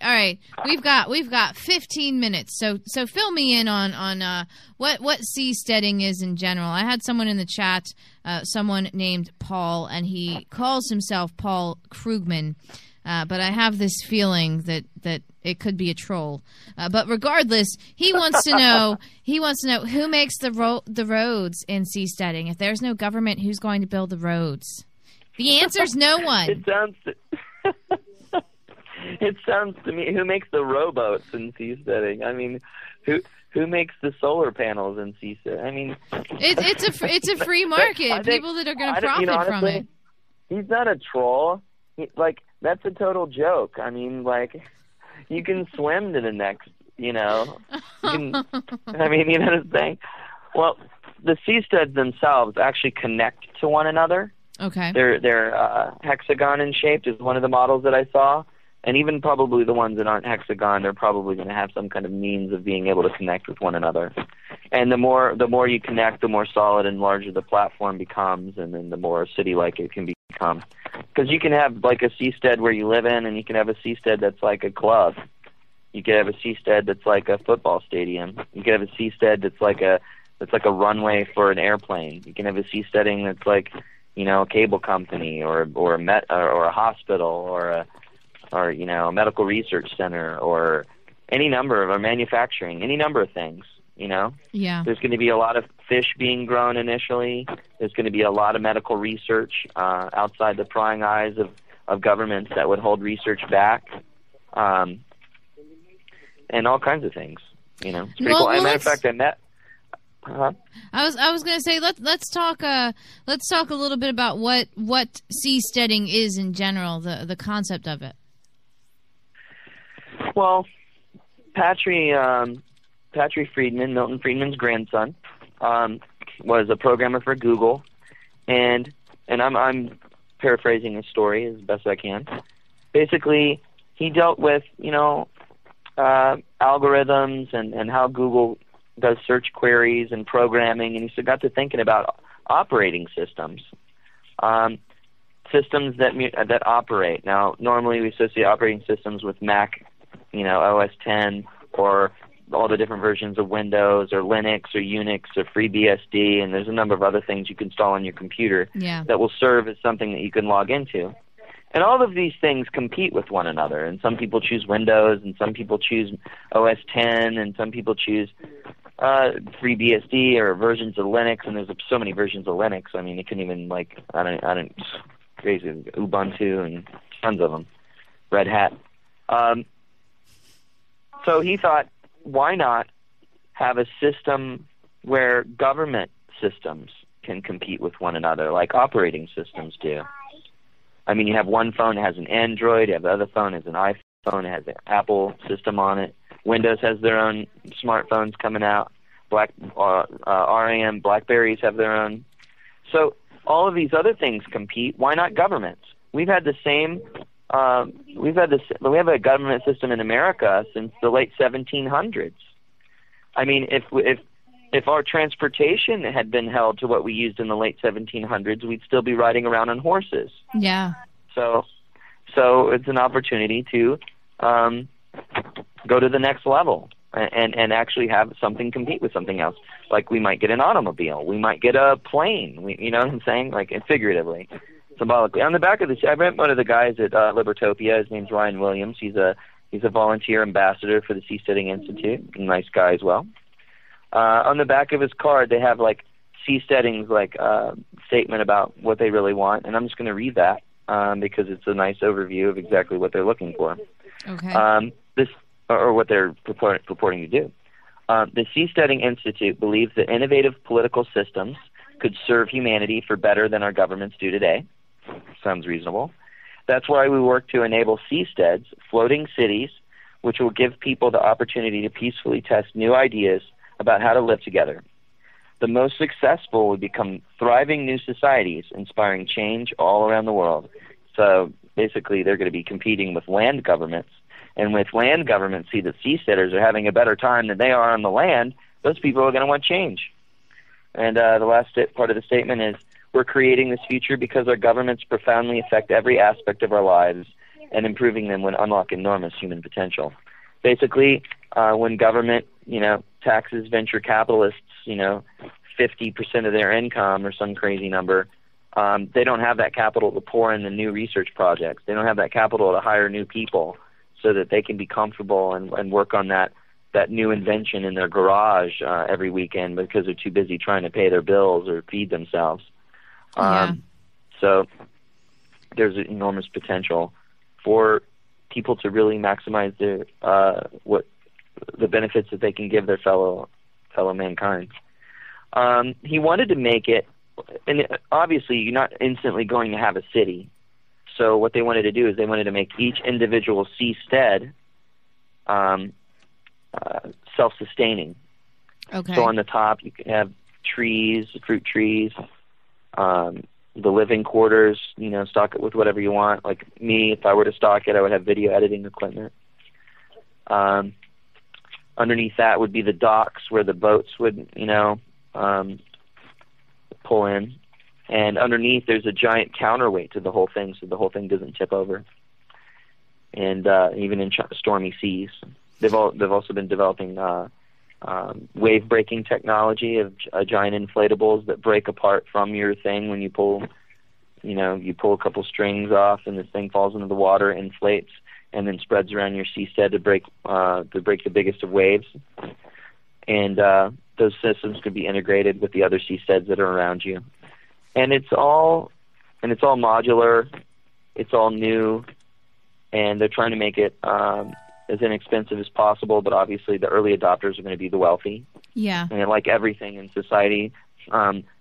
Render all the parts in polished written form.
right. We've got 15 minutes. So fill me in on what seasteading is in general. I had someone in the chat, someone named Paul, and he calls himself Paul Krugman. But I have this feeling that it could be a troll. But regardless, he wants to know who makes the roads in seasteading. If there's no government, who's going to build the roads? The answer's no one. It sounds to me, who makes the rowboats in seasteading? I mean, who makes the solar panels in seasteading? I mean, it's a free market. People that are going to profit from it. He's not a troll. That's a total joke. I mean, you can swim to the next, I mean, you know what I'm saying? Well, the seasteads themselves actually connect to one another. Okay. They're hexagon in shape is one of the models that I saw. And even probably the ones that aren't hexagon, they're probably going to have some kind of means of being able to connect with one another. And the more you connect, the more solid and larger the platform becomes, and then the more city-like it can become. Because you can have a seastead where you live in, and you can have a seastead that's like a club. You can have a seastead that's like a football stadium. You can have a seastead that's like a runway for an airplane. You can have a seasteading that's like, a cable company or a hospital or a medical research center or any number of manufacturing, any number of things, Yeah. There's going to be a lot of fish being grown initially. There's going to be a lot of medical research outside the prying eyes of governments that would hold research back, and all kinds of things, It's pretty cool. As a matter of fact, I met... I was going to say let's talk a little bit about what seasteading is in general, the concept of it. Well, Milton Friedman's grandson, was a programmer for Google, and I'm paraphrasing his story as best I can. Basically, he dealt with algorithms and how Google does search queries and programming, and he got to thinking about operating systems. Systems that operate. Now, normally we associate operating systems with Mac, OS 10, or all the different versions of Windows, or Linux, or Unix, or FreeBSD, and there's a number of other things you can install on your computer that will serve as something that you can log into. And all of these things compete with one another, and some people choose Windows, and some people choose OS 10, and some people choose FreeBSD or versions of Linux, and there's so many versions of Linux. I mean, it can even crazy Ubuntu and tons of them, Red Hat. So he thought, why not have a system where government systems can compete with one another, like operating systems do? I mean, you have one phone that has an Android, you have the other phone has an iPhone, it has an Apple system on it. Windows has their own smartphones coming out. RAM, BlackBerries have their own. So all of these other things compete. Why not governments? We have a government system in America since the late 1700s. I mean, if our transportation had been held to what we used in the late 1700s, we'd still be riding around on horses. Yeah. So it's an opportunity to go to the next level and actually have something compete with something else. Like we might get an automobile, we might get a plane. You know what I'm saying? Like figuratively, symbolically. On the back of this, I met one of the guys at Libertopia. His name's Ryan Williams. He's a volunteer ambassador for the Seasteading Institute. A nice guy as well. On the back of his card, they have Seasteading's statement about what they really want, and I'm just going to read that because it's a nice overview of exactly what they're looking for. Okay. Or what they're purporting to do. The Seasteading Institute believes that innovative political systems could serve humanity for better than our governments do today. Sounds reasonable. That's why we work to enable seasteads, floating cities, which will give people the opportunity to peacefully test new ideas about how to live together. The most successful would become thriving new societies, inspiring change all around the world. So basically they're going to be competing with land governments. And with land governments see that seasteaders are having a better time than they are on the land, those people are going to want change. And the last part of the statement is, we're creating this future because our governments profoundly affect every aspect of our lives, and improving them would unlock enormous human potential. Basically, when government, taxes venture capitalists, 50% of their income or some crazy number, they don't have that capital to pour into new research projects. They don't have that capital to hire new people so that they can be comfortable and work on that new invention in their garage every weekend because they're too busy trying to pay their bills or feed themselves. So there's enormous potential for people to really maximize their the benefits that they can give their fellow mankind. He wanted to make it, and obviously you're not instantly going to have a city. So what they wanted to do is they wanted to make each individual seastead self-sustaining. Okay. So on the top you can have trees, fruit trees, the living quarters, stock it with whatever you want. Like me, if I were to stock it, I would have video editing equipment. Underneath that would be the docks where the boats would, pull in. And underneath there's a giant counterweight to the whole thing so the whole thing doesn't tip over. And even in stormy seas. They've also been developing wave-breaking technology of giant inflatables that break apart from your thing when you pull, you pull a couple strings off and this thing falls into the water, inflates, and then spreads around your seastead to break the biggest of waves. And those systems could be integrated with the other seasteads that are around you. And it's all modular, it's all new, and they're trying to make it as inexpensive as possible, but obviously the early adopters are going to be the wealthy. Yeah. And like everything in society,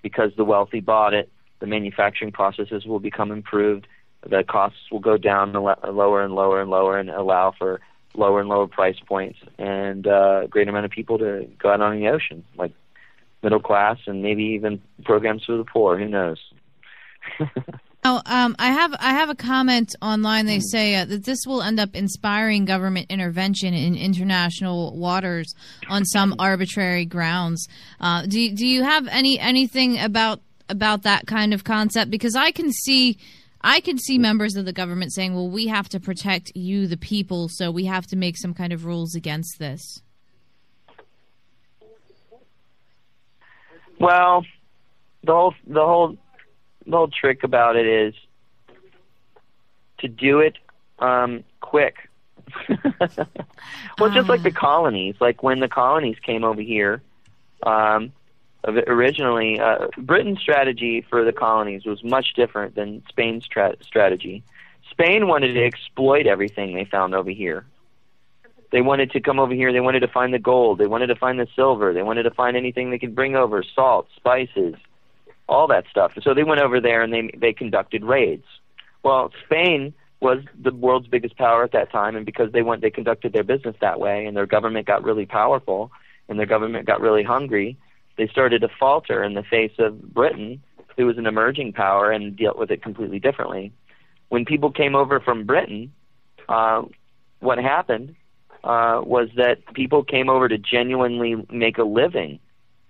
because the wealthy bought it, the manufacturing processes will become improved, the costs will go down lower and lower and lower and allow for lower and lower price points and a great amount of people to go out on the ocean, like middle class and maybe even programs for the poor. Who knows? I have a comment online. They say that this will end up inspiring government intervention in international waters on some arbitrary grounds. Do you have anything about that kind of concept? Because I can see members of the government saying, "Well, we have to protect you, the people, so we have to make some kind of rules against this." Well, the whole trick about it is to do it quick. Well, just like the colonies. Like when the colonies came over here, originally, Britain's strategy for the colonies was much different than Spain's strategy. Spain wanted to exploit everything they found over here. They wanted to come over here. They wanted to find the gold. They wanted to find the silver. They wanted to find anything they could bring over, salt, spices, all that stuff. So they went over there and they conducted raids. Well, Spain was the world's biggest power at that time, and because they conducted their business that way, and their government got really powerful, and their government got really hungry, they started to falter in the face of Britain, who was an emerging power and dealt with it completely differently. When people came over from Britain, what happened was that people came over to genuinely make a living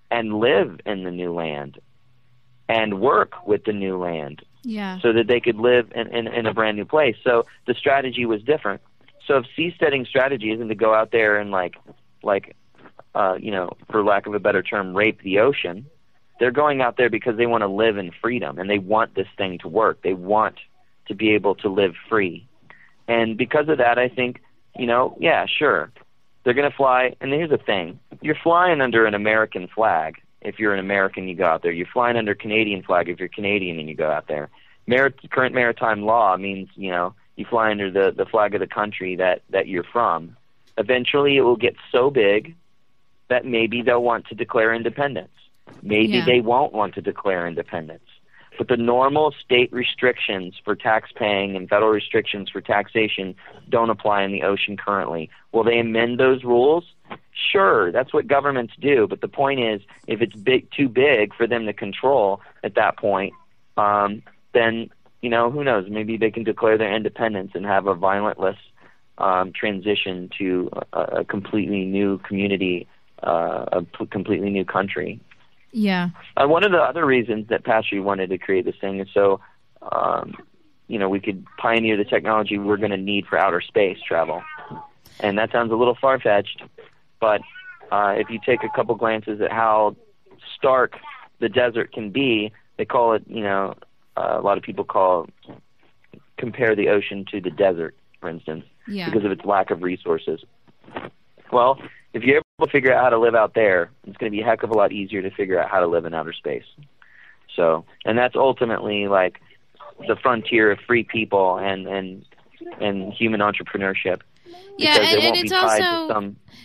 and live in the new land and work with the new land, so that they could live in a brand new place. So the strategy was different. So if seasteading strategy isn't to go out there and for lack of a better term, rape the ocean, they're going out there because they want to live in freedom and they want this thing to work. They want to be able to live free. And because of that, I think, sure, they're going to fly. And here's the thing. You're flying under an American flag. If you're an American, you go out there. You're flying under Canadian flag if you're Canadian and you go out there. Current maritime law means, you fly under the flag of the country that you're from. Eventually it will get so big that maybe they'll want to declare independence. Maybe they won't want to declare independence. But the normal state restrictions for tax paying and federal restrictions for taxation don't apply in the ocean currently. Will they amend those rules? Sure, that's what governments do. But the point is, if it's too big for them to control at that point, then, who knows? Maybe they can declare their independence and have a violentless transition to a completely new community, a completely new country. Yeah. One of the other reasons that Pastor wanted to create this thing is so we could pioneer the technology we're going to need for outer space travel. And that sounds a little far-fetched, but if you take a couple glances at how stark the desert can be, they call it, a lot of people compare the ocean to the desert, for instance, because of its lack of resources. Well, if you're able to figure out how to live out there, it's going to be a heck of a lot easier to figure out how to live in outer space. So, and that's ultimately like the frontier of free people and human entrepreneurship. Yeah, and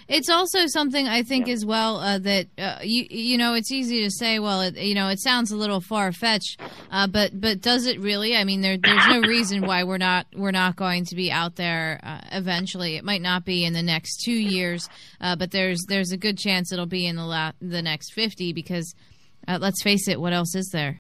it's also something I think as well that it's easy to say. Well, it sounds a little far fetched, but does it really? I mean, there's no reason why we're not going to be out there eventually. It might not be in the next 2 years, but there's a good chance it'll be in the next 50 because let's face it, what else is there?